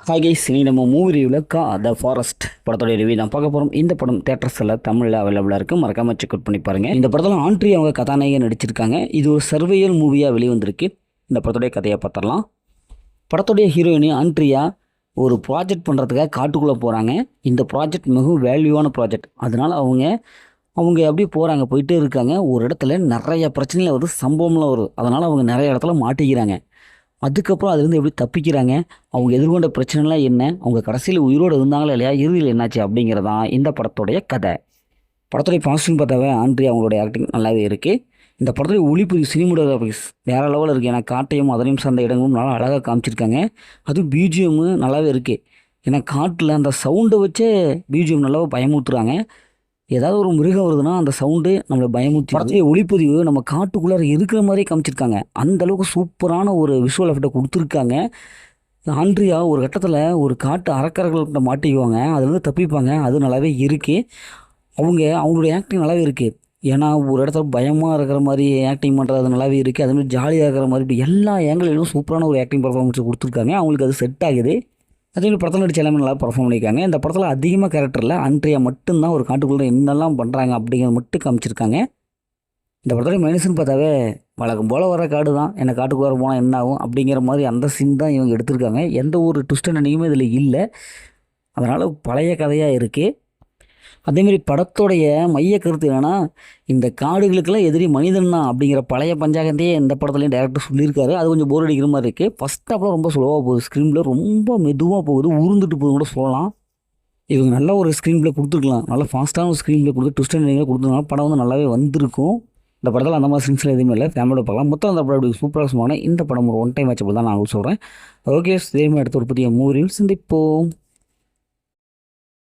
Hi guys, இனி நம்ம movie ரிவ்யூவில் த ஃபாரஸ்ட் படத்தோடைய ரிவ்யூ தான் பார்க்க போகிறோம். இந்த படம் தேட்டர்ஸில் தமிழில் அவைலபிளாக இருக்குது. மறக்காம செக் அவுட் பண்ணி பாருங்கள். இந்த படத்தில் ஆண்ட்ரி அவங்க கதாநாயகன் நடிச்சிருக்காங்க. இது ஒரு சர்வையல் மூவியாக வெளிவந்திருக்கு. இந்த படத்துடைய கதையை பார்த்துடலாம். படத்துடைய ஹீரோயினி ஆண்ட்ரியா ஒரு ப்ராஜெக்ட் பண்ணுறதுக்காக காட்டுக்குள்ளே போகிறாங்க. இந்த ப்ராஜெக்ட் மிகவும் வேல்யூவான ப்ராஜெக்ட். அதனால் அவங்க அப்படியே போகிறாங்க, போயிட்டே இருக்காங்க. ஒரு இடத்துல நிறைய பிரச்சனைகள் வருது, சம்பவம்லாம் வருது. அதனால் அவங்க நிறைய இடத்துல மாட்டிக்கிறாங்க. அதுக்கப்புறம் அதுலேருந்து எப்படி தப்பிக்கிறாங்க, அவங்க எதிர்கொண்ட பிரச்சனைலாம் என்ன, அவங்க கடைசியில் உயிரோடு இருந்தாங்களா இல்லையா, இறுதியில் என்னாச்சு அப்படிங்கிறதான் இந்த படத்துடைய கதை. படத்துடைய பாசிட்டிவ் பார்த்தாவே ஆண்ட்ரி அவங்களுடைய ஆக்டிங் நல்லாவே இருக்குது. இந்த படத்துடைய ஒளிப்பதிவு சினிமோட்டோகிராஃபிக்ஸ் வேறு லெவலில் இருக்குது. ஏன்னா காட்டையும் அதனையும் சார்ந்த இடங்களும் நல்லா அழகாக காமிச்சிருக்காங்க. அதுவும் பிஜிஎம்மு நல்லாவே இருக்குது. ஏன்னா காட்டில் அந்த சவுண்டை வச்சே பிஜிஎம் நல்லாவே பயமுறுத்துறாங்க. ஏதாவது ஒரு மிருகம் வருதுன்னா அந்த சவுண்டு நம்மளை பயமுறுத்தி. படத்துடைய ஒளிப்பதிவு நம்ம காட்டுக்குள்ளார இருக்கிற மாதிரியே காமிச்சிருக்காங்க. அந்தளவுக்கு சூப்பரான ஒரு விஷுவல் எஃபெக்டை கொடுத்துருக்காங்க. ஆண்ட்ரியா ஒரு கட்டத்தில் ஒரு காட்டு அறக்கர்கள்கிட்ட மாட்டிக்குவாங்க, அதுலேருந்து தப்பிப்பாங்க. அது நல்லாவே இருக்குது. அவங்களுடைய ஆக்டிங் நல்லாவே இருக்குது. ஏன்னா ஒரு இடத்துல பயமாக இருக்கிற மாதிரி ஆக்டிங் பண்ணுறது நல்லாவே இருக்குது. அதுமாதிரி ஜாலியாக இருக்கிற மாதிரி இப்படி எல்லா ஏங்கிலும் சூப்பரான ஒரு ஆக்டிங் பர்ஃபார்மன்ஸ் கொடுத்துருக்காங்க. அவங்களுக்கு அது செட் ஆகுது. அதே படத்தில் நடிச்ச எல்லாமே நல்லா பர்ஃபார்ம் பண்ணியிருக்காங்க. இந்த படத்தில் அதிகமாக கேரக்டரில் ஆண்ட்ரியா மட்டும்தான் ஒரு காட்டுக்குள்ளே என்னெல்லாம் பண்ணுறாங்க அப்படிங்கிறது மட்டும் காமிச்சிருக்காங்க. இந்த படத்துடைய மைனஸ்ன்னு பார்த்தாவே வழக்கம் போல் வர காடு தான், என்ன காட்டுக்குள்ளே போனால் என்ன ஆகும் அப்படிங்கிற மாதிரி அந்த சீன் தான் இவங்க எடுத்திருக்காங்க. எந்த ஒரு ட்விஸ்ட் அண்ட் இதில் இல்லை. அதனால் பழைய கதையாக இருக்குது. அதேமாரி படத்தோடைய மைய கருத்து என்னென்னா, இந்த காடுகளுக்கெல்லாம் எதிரி மனிதன் தான் அப்படிங்கிற பழைய பஞ்சாங்கத்தையே இந்த படத்துலையும் டேரக்டர் சொல்லியிருக்காரு. அது கொஞ்சம் போர் அடிக்கிற மாதிரி இருக்குது. ஃபஸ்ட் ஹாஃபில் ரொம்ப ஸ்லோவாக போகுது, ஸ்க்ரீனில் ரொம்ப மெதுவாக போகுது, உருந்துட்டு போகுது கூட சொல்லலாம். இவங்க நல்ல ஒரு ஸ்க்ரீன் ப்ளே கொடுத்துருக்கலாம். நல்லா ஃபாஸ்ட்டான ஒரு ஸ்க்ரீன் ப்ளே கொடுத்து ட்விஸ்ட் அண்ட் கொடுத்துருந்தாலும் படம் வந்து நல்லாவே வந்திருக்கும். இந்த படத்தில் அந்த மாதிரி சீன்ஸில் எதுவுமே இல்லை, ஃபேமிலியோட பார்க்கலாம். மொத்தம் அந்த படம் அப்படி சூப்பராக சொன்னாங்க. இந்த படம் ஒரு ஒன் டைம் வாட்சபிள் தான் நான் சொல்கிறேன். ஓகே, சேம் அடுத்த ஒரு புதிய மூவியில் சந்திப்போம்.